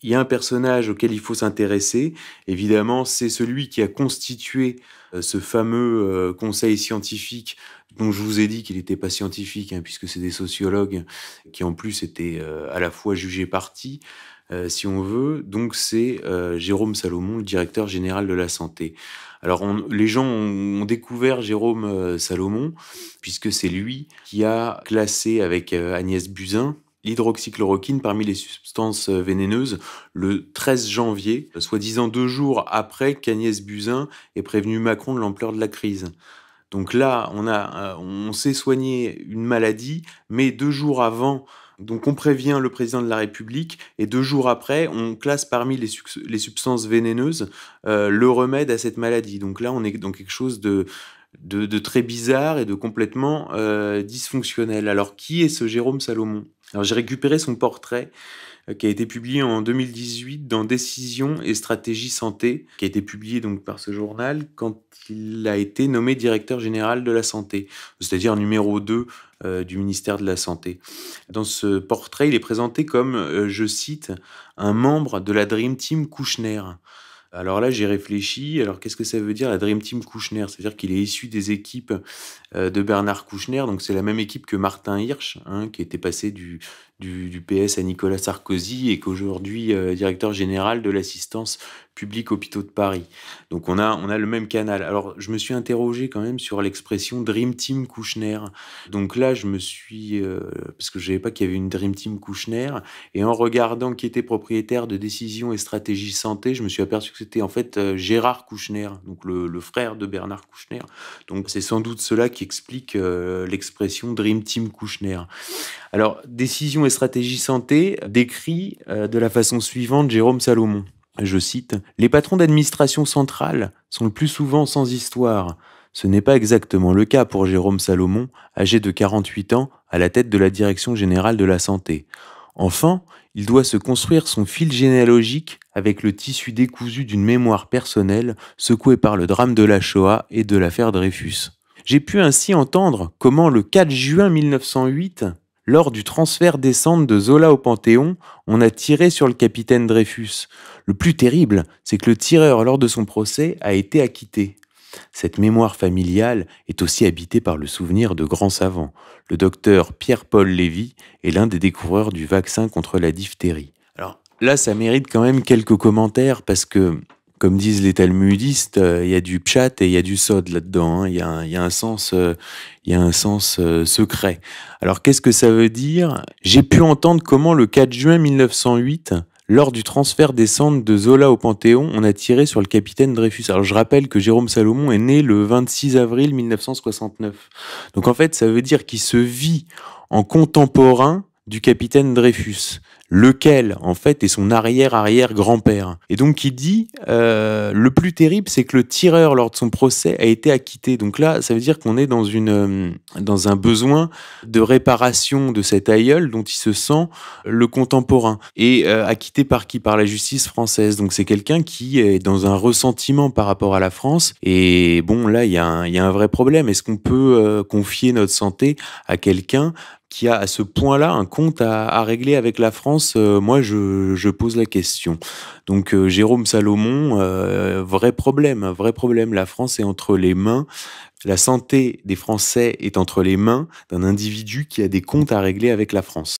il y a un personnage auquel il faut s'intéresser. Évidemment, c'est celui qui a constitué ce fameux conseil scientifique dont je vous ai dit qu'il n'était pas scientifique, hein, puisque c'est des sociologues qui en plus étaient à la fois jugés partis, si on veut. Donc c'est Jérôme Salomon, le directeur général de la santé. Alors les gens ont découvert Jérôme Salomon, puisque c'est lui qui a classé avec Agnès Buzyn l'hydroxychloroquine parmi les substances vénéneuses le 13 janvier, soi-disant 2 jours après qu'Agnès Buzyn ait prévenu Macron de l'ampleur de la crise. Donc là, on sait soigner une maladie, mais 2 jours avant, donc on prévient le président de la République, et 2 jours après, on classe parmi les substances vénéneuses le remède à cette maladie. Donc là, on est dans quelque chose de très bizarre et de complètement dysfonctionnel. Alors, qui est ce Jérôme Salomon? Alors, j'ai récupéré son portrait qui a été publié en 2018 dans Décision et Stratégie Santé, qui a été publié donc par ce journal quand il a été nommé directeur général de la santé, c'est-à-dire numéro 2 du ministère de la Santé. Dans ce portrait, il est présenté comme, je cite, « un membre de la Dream Team Kouchner ». Alors là, j'ai réfléchi. Alors, qu'est-ce que ça veut dire, la Dream Team Kouchner? C'est-à-dire qu'il est issu des équipes de Bernard Kouchner. Donc, c'est la même équipe que Martin Hirsch, hein, qui était passé du PS à Nicolas Sarkozy et qu'aujourd'hui directeur général de l'assistance publique hôpitaux de Paris. Donc, on a le même canal. Alors, je me suis interrogé quand même sur l'expression Dream Team Kouchner. Donc là, je me suis... parce que je savais pas qu'il y avait une Dream Team Kouchner. Et en regardant qui était propriétaire de Décision et Stratégie Santé, je me suis aperçu que c'était en fait Gérard Kouchner, donc le frère de Bernard Kouchner. Donc c'est sans doute cela qui explique l'expression Dream Team Kouchner. Alors, Décision et Stratégie Santé décrit de la façon suivante Jérôme Salomon. Je cite, « Les patrons d'administration centrale sont le plus souvent sans histoire. Ce n'est pas exactement le cas pour Jérôme Salomon, âgé de 48 ans, à la tête de la Direction générale de la santé. Enfin, il doit se construire son fil généalogique avec le tissu décousu d'une mémoire personnelle secouée par le drame de la Shoah et de l'affaire Dreyfus. J'ai pu ainsi entendre comment le 4 juin 1908, lors du transfert des cendres de Zola au Panthéon, on a tiré sur le capitaine Dreyfus. Le plus terrible, c'est que le tireur, lors de son procès, a été acquitté. Cette mémoire familiale est aussi habitée par le souvenir de grands savants. Le docteur Pierre-Paul Lévy est l'un des découvreurs du vaccin contre la diphtérie. » Alors là, ça mérite quand même quelques commentaires parce que, comme disent les talmudistes, il y a du pshat et il y a du sod là-dedans. Hein. Il y a un sens secret. Alors qu'est-ce que ça veut dire? J'ai pu entendre comment le 4 juin 1908... lors du transfert des cendres de Zola au Panthéon, on a tiré sur le capitaine Dreyfus. Alors je rappelle que Jérôme Salomon est né le 26 avril 1969. Donc en fait, ça veut dire qu'il se vit en contemporain du capitaine Dreyfus, lequel en fait est son arrière-arrière-grand-père. Et donc il dit, le plus terrible, c'est que le tireur lors de son procès a été acquitté. Donc là, ça veut dire qu'on est dans un besoin de réparation de cet aïeul dont il se sent le contemporain. Et acquitté par qui? Par la justice française. Donc c'est quelqu'un qui est dans un ressentiment par rapport à la France. Et bon, là, il y a un vrai problème. Est-ce qu'on peut confier notre santé à quelqu'un qui a à ce point-là un compte à régler avec la France? Moi, je pose la question. Donc, Jérôme Salomon, vrai problème. La France est entre les mains, la santé des Français est entre les mains d'un individu qui a des comptes à régler avec la France.